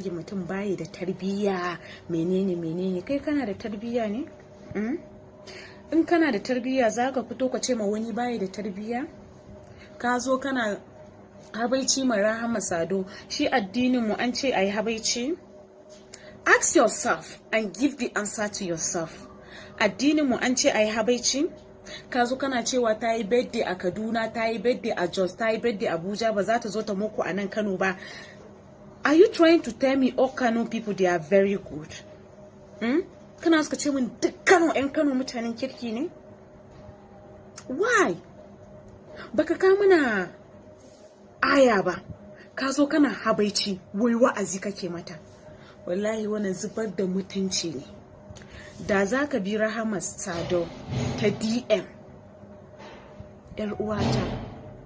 zagi mutum bayi da tarbiyya menene kai kana da tarbiyya ne? In kana da tarbiyya za ka fito ka ce ma wani bayi da tarbiyya? Ka zo kana habaici ma Rahama Sadau, shi addinin mu an ce ayi habaici? Ask yourself and give the answer to yourself. Addinin mu an ce ayi habaici? Ka zo kana cewa ta yi birthday a Kaduna, ta yi birthday a Jos, ta yi birthday a Abuja, ba za ta zo ta muku a nan Kano ba. Are you trying to tell me all Kano people they are very good? Kana suka ce min duk Kano 'yan Kano mutanen kirki ne? Why? Baka ka mana aya ba, ka zo kana habaici, wai wa'azi kake mata. Wallahi wannan zubar da mutunci ne. Da za ka bi Rahama Sadau ta DM, yar uwata,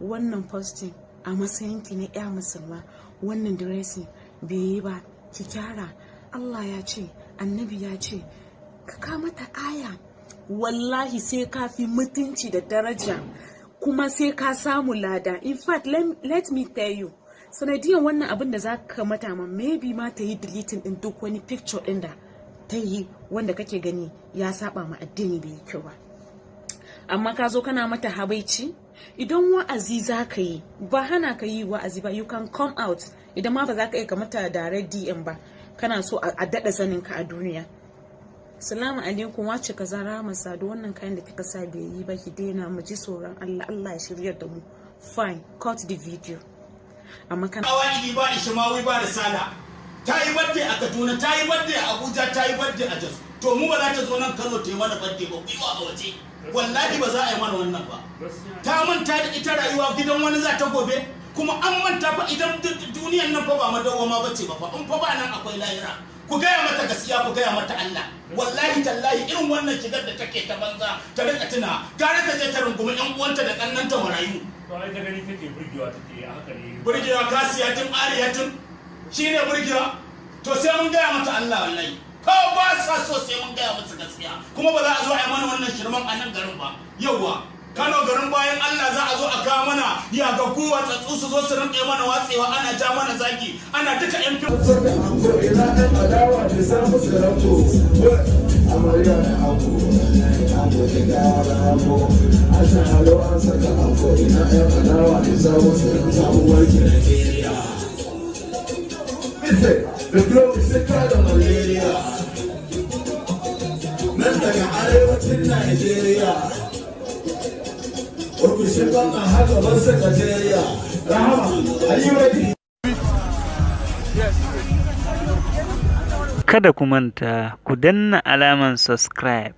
wannan posting a matsayinki na ya musulma, wannan dressing bai yi ba, ki kyara. Allah ya ce, annabi ya ce, ka mata aya. Wallahi sai ka fi mutunci da daraja, kuma sai ka samu lada. In fact, let me tell you, sanadiyan wannan abin da za ka mata ma, maybe ma ta yi deleting din duk wani picture din da ta yi wanda kake gani ya saba ma addini bai yi kyau ba. Amma ka zo kana mata habaici. Idan wa'azi za ka yi, ba hana ka yi wa'azi ba, you can come out. Idan ma ba za ka yi ka mata direct DM ba, kana so a daɗa sanin ka a duniya. Salamu alaikum, wace ka zara masa da wannan kayan da kika sa bai yi ba, ki daina, mu ji tsoron Allah, Allah ya shiryar da mu. Fine, cut the video. Amma kana awaki ba Ishmawi ba da Sala. Ta yi birthday a Kaduna, ta yi birthday a Abuja, ta yi birthday a Jos. To mu ba za ta zo nan Kano ta yi mana birthday ba, ku yi wa a waje. Wallahi ba za a yi mana wannan ba. Ta manta da ita rayuwa gidan wani za ta gobe, kuma an manta fa idan duniyan nan fa ba madawwama bace ba fa. In fa ba nan akwai lahira. Ku gaya mata gaskiya, ku gaya mata Allah. Wallahi tallahi irin wannan shigar da take ta banza ta rika tuna, tare ta je ta rungumi ƴan uwanta da kannanta marayu. To ai ta gani take burgewa take haka ne. Burgewa kasiyatin ariyatin shine burgewa. To sai mun gaya mata Allah wallahi. Ko ba sa so sai mun gaya mata gaskiya. Kuma ba za a zo a yi mana wannan shirman a nan garin ba. Yauwa Kano garin bayan Allah za a zo a kawo mana ya ga kowa tsatsu su zo su rinƙe mana watsewa, ana ja mana zaki, ana duka yan fim. Ina ɗan adawa da samu sarauto, amarya da ango, ango da gara ango, an san halo an saka ango, ina ɗan adawa da samu sarauto, sabuwar ki Nigeria. The flow is sick da malaria, nan daga arewacin Nigeria. Kada ku manta ku danna alaman subscribe